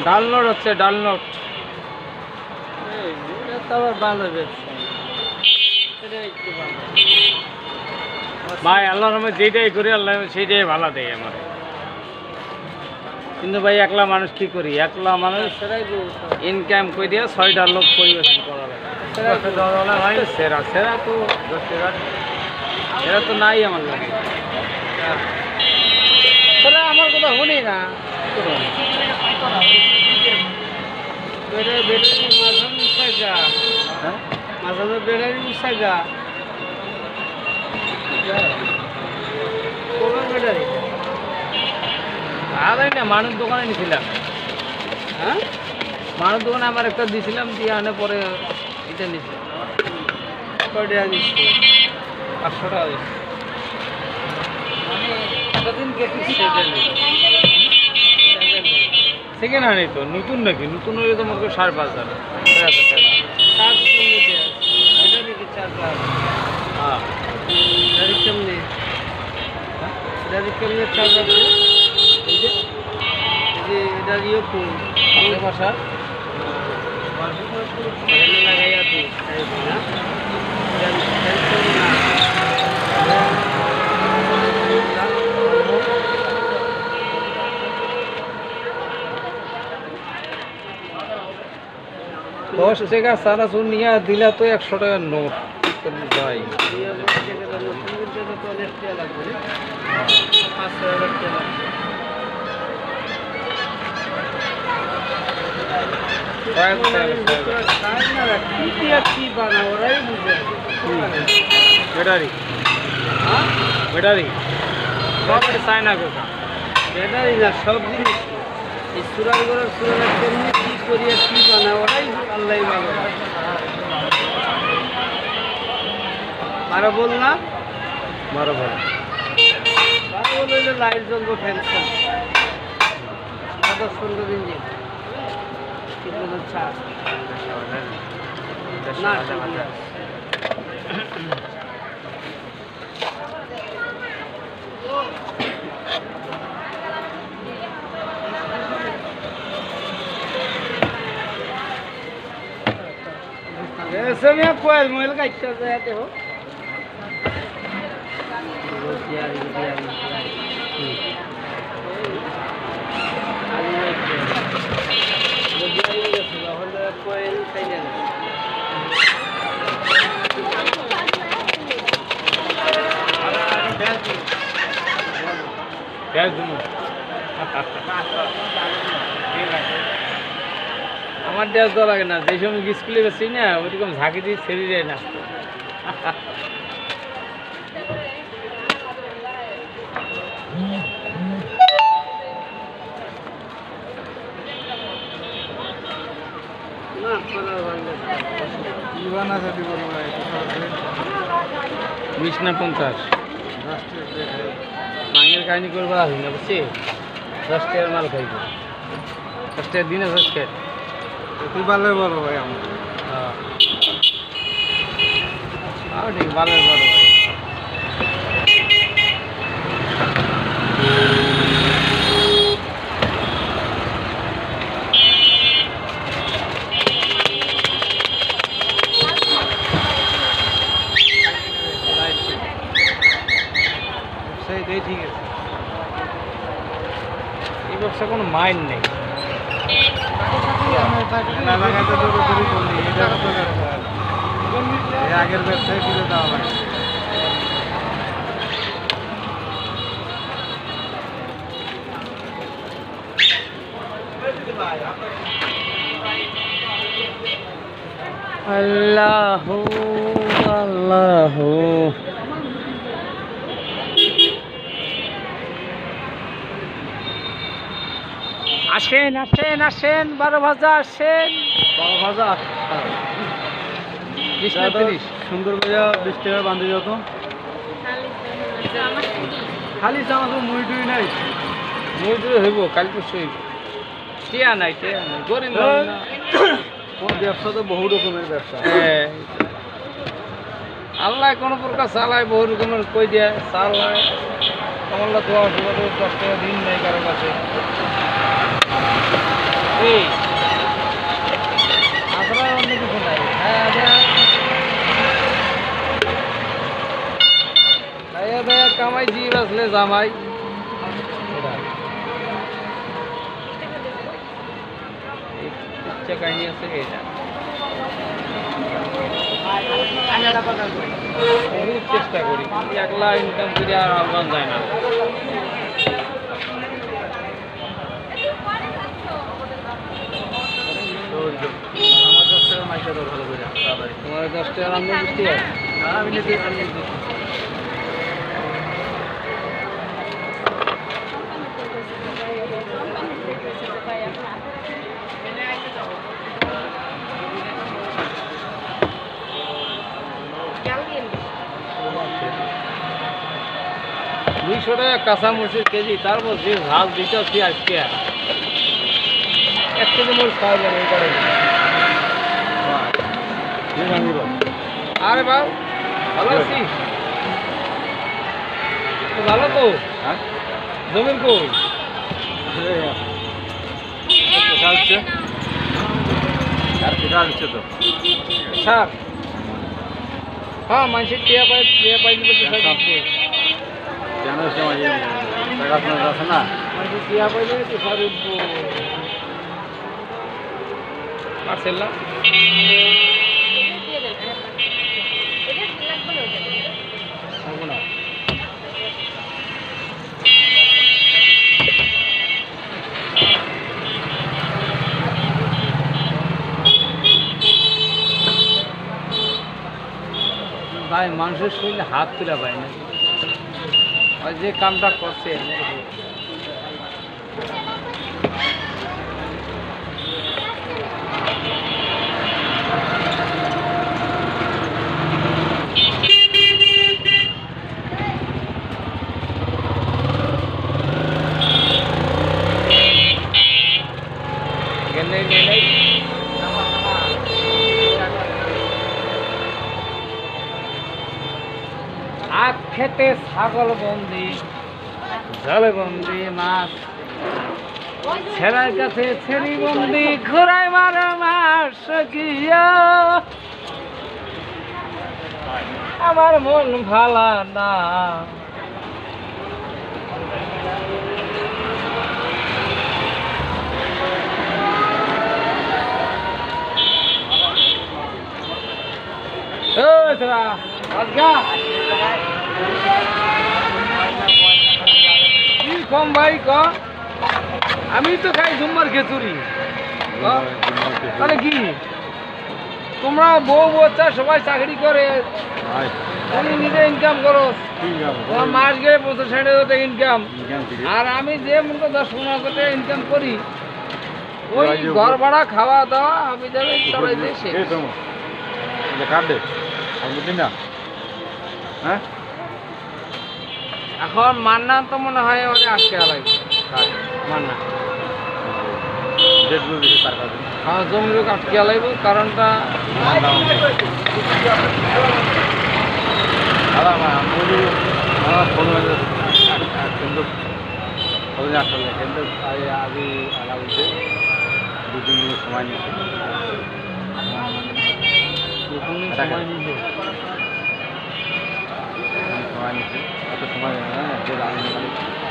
ডাল নোট হচ্ছে ডাল নোট। এটা তো আবার ভালো ব্যবসা, এটা একটু ভালো। ভাই আল্লাহর রহমতে যেটাই করি আল্লাহ সেইটাই ভালো দেয় আমার। কিন্তু ভাই একলা মানুষ কি করি, একলা মানুষ সেটাই ইনকাম করে দিয়ে 6টা লোক পরিবেশন করা লাগে। ভাই সেরা সেরা তো সেরা তো নাই আমার লাগে। সেটা আমার কথা শুনি না। বেড়ারি মাঝান সাজা, মাঝানো বেড়ারি সাজা কোন বেড়ারি? আর না মানুষ দোকানে নিয়েছিলাম। হ্যাঁ, মানুষ দোকানে আমার একটা দিয়েছিলাম, দিয়ে আনে পরে এটা নিয়েছিলাম। কয়টা আনিস? 500 টাকা দিয়েছি। কতদিন গেছিস? সেকেন্ড হ্যান্ড তো, নতুন নাকি? নতুন হলে তো মনে করি 5,500 টাকা। হ্যাঁ কেমনে চার্জ আছে? এই যে এটার ইয়ে কোন বাসা লাগাই আছে দশ টাকা সারা চুন নিয়ে দিলা তো 100 টাকার নোট ভাই। ব্যাটারি ব্যাটারি সব চায় না কোথা ব্যাটারি না, সব জিনিস এই সুরার করার সুরার কেমনি কি করিয়া কি বানা ওরাই আল্লাহ ভালো। আরো বল না, বারো ভালো বললে লাইট জ্বলবো, ফ্যানশন কত সুন্দর ইঞ্জিন, কিন্তু ছাড় না ऐसे में कोयल मोबाइल का इच्छा से आते हो कोयल আমার ড্রেস দেওয়া লাগে না, যে সময় স্কুলে গেছি না ওইরকম ঝাঁকি দিয়ে ছেড়ে যায় না। বিশ না 50 মাঙের কাহিনী করবো আসি না বুঝছি। 10 টাকার মাল খাইব, 10 টাকার দিনে 10 টাকা। তুই ভালো বড় ভাই আমার ঠিক ভালো বড় ভাই। সেইটাই ঠিক আছে। এই ব্যবসা কোনো মাইন্ড নেই। লাগাতে তো করি করলি, এটা কত ব্যবসা, এই আগের ব্যবসায় ফিরে দেওয়া লাগে। আল্লাহ আল্লাহ আসেন আসেন আসেন, 12 ভাজা আসেন। 12 ভাজা 20 না 30 সুন্দর ভাজা 20 টাকা বান্ধে যত খালি চামা তো মুড়ি টুই নাই, মুই তো হইব কাল পরশু হইব। টিয়া নাই গরিব মানুষ না। কোন ব্যবসা তো বহু রকমের ব্যবসা। হ্যাঁ, আল্লাহ কোনো প্রকার চালায়, বহু রকমের কই দেয় চালায়। আমার তো 10 টাকা দিন নাই কারো কাছে। এই আপনার অন্য কিছু নাই খাইয়া দাইয়া কামাই দিয়ে আসলে জামাই ইচ্ছা কাহিনী আছে এটা বহুত চেষ্টা করি একলা ইনকাম করে আর আহ্বান যায় না আমার 10 টাকার মাইকা তো ভালো করে তোমার 10 টাকার আমি বুঝতে পারি আমি নিজে দুইশো টাকা কাঁচামরিচের কেজি তারপর যে ঝাল দিতেছি আজকে 1 কেজি মরিচ খাওয়া যাবে এই করে আরে বাবু ভালো আছি তো ভালো তো জমির কই স্যার হ্যাঁ মানুষের টিয়া পাই মানুষের টিয়া পাইলে তো স্যার উঠবো পারছেন না না ভাই মানুষের শরীরে হাত তুলে পায় না ওই যে কামটা করছে আখ খেতে ছাগল বন্দি জলে বন্দি মাছ ছেড়ার কাছে ছেড়ি বন্দি ঘোড়ায় মারে মাস গিয়া আমার মন ভালা না কম ভাই ক আমি তো খাই ঝুম্মার খেচুরি তাহলে কি তোমরা বউ বাচ্চা সবাই চাকরি করে তুমি নিজে ইনকাম করো তোমার মাস গেলে 50-60 টাকা ইনকাম আর আমি যে মনে 10-15 টাকা ইনকাম করি ওই ঘর ভাড়া খাওয়া দাওয়া আমি যাবে চড়াই দেশে হ্যাঁ এখন মান্না তো মনে হয় ওদের আটকে লাগবে মান্না হ্যাঁ জমির আটকে লাগবে কারণটা কিন্তু আগে আলাদা 2-3 দিন সময় নিয়েছে সময় নিয়ে সময় নিচ্ছে এত সময়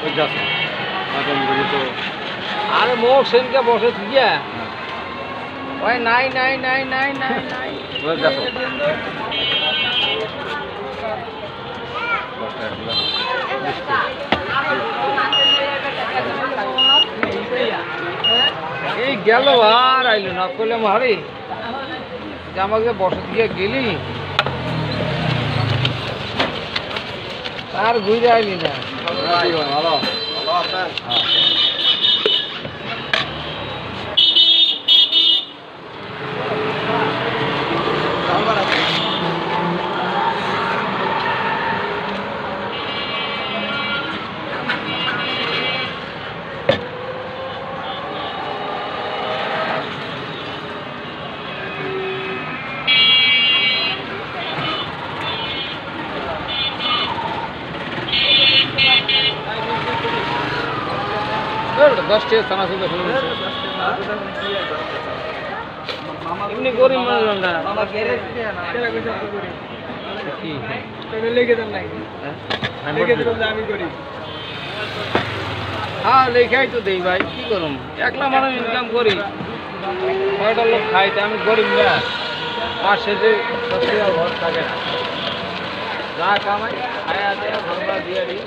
ওই যাচ্ছে তো আরে মোর সেনকে বসে থিয়া ওই নাই নাই নাই নাই নাই নাই যাচ্ছে এই গেল আর আইলো না করলাম হারে যে আমাকে বসে দিয়ে গেলি আর ঘুরে আইলি না ভালো দশটা চানা শুধু এমনি গরিব মানুষ আমরা কি হ্যাঁ লেখাই তো দেই ভাই কি করুম একলা মানুষ ইনকাম করি কয়টা লোক খাইতে আমি গরিব না মাসে যে সত্যিকার ঘর থাকে না যা কামাই খায়া দেয়া ঘরবা দিয়ে দিই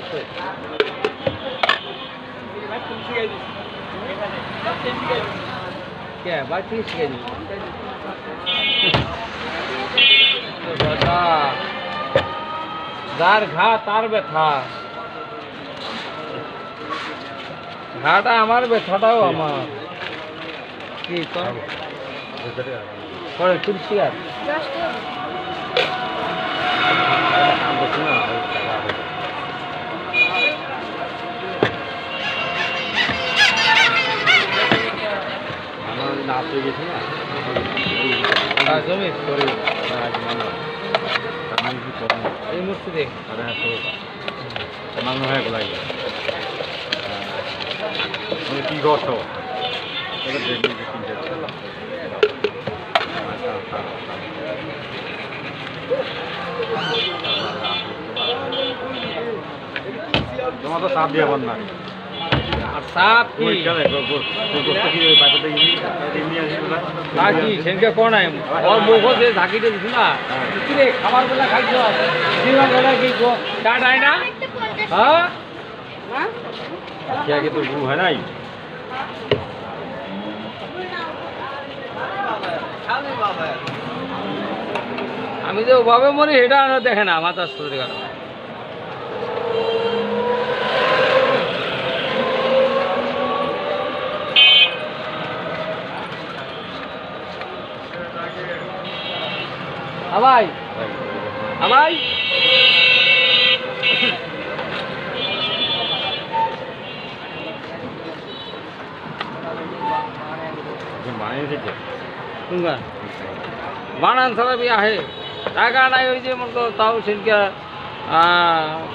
কে ভাই তুই শিখে নি যার ঘা তার ব্যথা ঘাটা আমার ব্যথাটাও আমার কি করে তুলসী আর না পেয়ে গেছি না জমি করে আমি কি করবো এই মুহূর্তে দেখ আরে হ্যাঁ তো মাংস হয়ে গেল তুমি কি করছো এবার দেখবি যে কিনতে তোমার তো সাপ দিয়ে বন্ধ না আর সাপ কি কি সেনকে কোন আই ওর মুখ যে ঝাঁকিতে দিছ না কি রে খাবার বেলা খাইছো দিবার বেলা কি ডাট আয় না হ্যাঁ क्या तो वो है ना আমি যে ওভাবে মরি এটা দেখে না মাথার সত্যি কথা ভাই ভাই माने थे কোনটা বানান ছাড়া বি আহে টাকা নাই ওই যে মতো তাও সেদিকে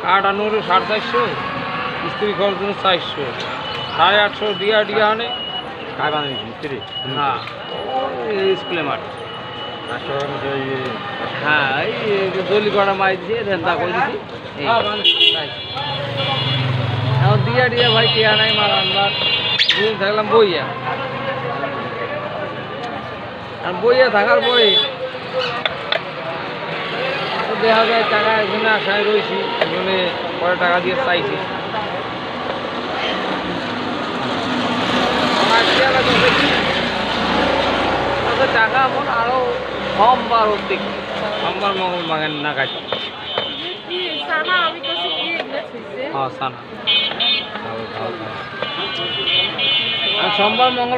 কাঠ আনুরে 450 স্ত্রী খরচ জন্য 400 850 দিয়া দিয়া আনে काय बांधे मिस्त्री হ্যাঁ স্কুলে মাঠ राष्ट्र में ये হ্যাঁ এই দলি করা মাই দিয়ে রেন্দা করে দিছি এখন দিয়া দিয়া ভাই টিয়া নাই মার আনবার দুদিন থাকলাম বইয়া আর বইয়া থাকার পরে দেখা যায় টাকা এখানে আশায় রয়েছি এখানে পরে টাকা দিয়ে চাইছি টাকা আমার আরো সোমবার অব্দি সোমবার মঙ্গল মাগেন না খাইতাম হ্যাঁ সানা আর সোমবার মঙ্গল